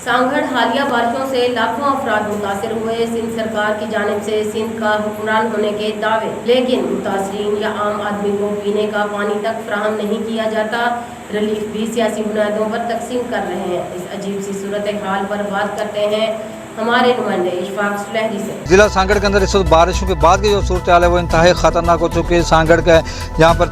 سانگھڑ حالیہ بارشوں سے لاکھوں افراد متاثر ہوئے۔ سندھ سرکار کی جانب سے سندھ کا حکمران ہونے کے دعوے، لیکن متاثرین یا عام آدمی کو پینے کا پانی تک فراہم نہیں کیا جاتا۔ ریلیف بھی سیاسی بنیادوں پر تقسیم کر رہے ہیں۔ اس عجیب سی صورتحال پر بات کرتے ہیں ہمارے نمائندے اشفاق سلہری سے۔ ضلع سانگھڑ کے اندر اس وقت بارشوں کے بعد کی جو صورتحال ہے وہ انتہائی خطرناک ہو چکی ہے۔ سانگھڑ کا یہاں پر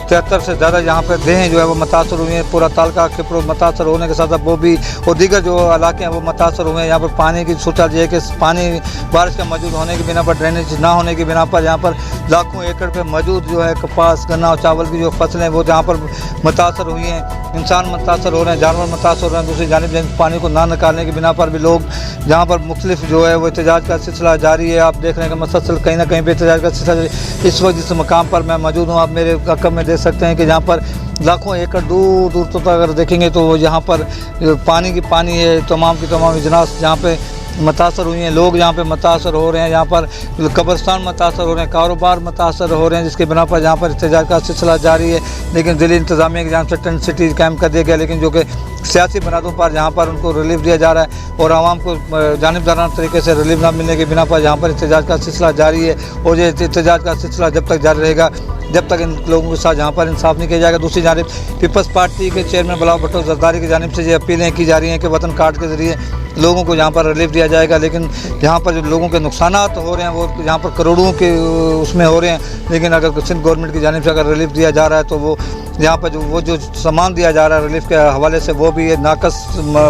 73 سے زیادہ یہاں پر دیہیں جو ہے وہ متاثر ہوئی ہیں۔ پورا تعلقہ کھپرو متاثر ہونے کے ساتھ وہ بھی اور دیگر جو علاقے ہیں وہ متاثر ہوئے ہیں۔ یہاں پر پانی کی صورتحال یہ ہے کہ پانی بارش کا موجود ہونے کی بنا پر، ڈرینیج نہ ہونے کی بنا پر یہاں پر لاکھوں ایکڑ پہ موجود جو ہے کپاس، گنا اور چاول کی جو فصلیں وہ یہاں پر متاثر ہوئی ہیں۔ انسان متاثر ہو رہے ہیں، جانور متاثر ہو رہے ہیں۔ دوسری جانب پانی کو نہ نکالنے کی بنا پر بھی لوگ جہاں پر مختلف جو ہے وہ احتجاج کا سلسلہ جاری ہے۔ آپ دیکھ رہے ہیں کہ مسلسل کہیں نہ کہیں پہ احتجاج کا سلسلہ جاری ہے۔ اس وقت جس مقام پر میں موجود ہوں آپ میرے عقب میں دیکھ سکتے ہیں کہ جہاں پر لاکھوں ایکڑ دور دور تک اگر دیکھیں گے تو یہاں پر پانی کی پانی ہے۔ تمام کی تمام اجناس جہاں پہ متاثر ہوئی ہیں، لوگ یہاں پہ متاثر ہو رہے ہیں، یہاں پر قبرستان متاثر ہو رہے ہیں، کاروبار متاثر ہو رہے ہیں، جس کے بنا پر یہاں پر احتجاج کا سلسلہ جاری ہے۔ لیکن ضلعی انتظامیہ کی جانب سے ٹینٹ سٹی قائم کر دیا گیا، لیکن جو کہ سیاسی بنیادوں پر یہاں پر ان کو ریلیف دیا جا رہا ہے اور عوام کو جانبدارانہ طریقے سے ریلیف نہ ملنے کی بنا پر یہاں پر احتجاج کا سلسلہ جاری ہے۔ اور یہ احتجاج کا سلسلہ جب تک جاری رہے گا جب تک ان لوگوں کے ساتھ یہاں پر انصاف نہیں کیا جائے گا۔ دوسری جانب پیپلز پارٹی کے چیئرمین بلاول بھٹو زرداری کی جانب سے یہ اپیلیں کی جا رہی ہیں کہ وطن کارڈ کے ذریعے لوگوں کو یہاں پر ریلیف دیا جائے گا، لیکن یہاں پر جو لوگوں کے نقصانات ہو رہے ہیں وہ یہاں پر کروڑوں کے اس میں ہو رہے ہیں۔ لیکن اگر سندھ گورنمنٹ کی جانب سے اگر ریلیف دیا جا رہا ہے تو وہ یہاں پر جو سامان دیا جا رہا ہے ریلیف کے حوالے سے وہ بھی ناقص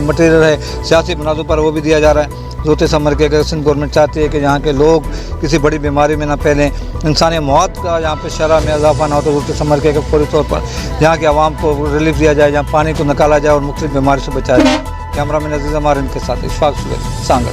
مٹیریل ہے، سیاسی بنیادوں پر وہ بھی دیا جا رہا ہے۔ ضرورت سمجھ کے اگر سندھ گورنمنٹ چاہتی ہے کہ یہاں کے لوگ کسی بڑی بیماری میں نہ پھیلیں، انسانی موت کا یہاں پہ شرح میں اضافہ نہ ہو، تو ضرورت سمجھ کے فوری طور پر یہاں کے عوام کو ریلیف دیا جائے، جہاں پانی کو نکالا جائے اور مختلف بیماری سے بچایا جائے۔ کیمرہ مین عزیز ہمارے ان کے ساتھ اشفاق سلہری، سانگھڑ۔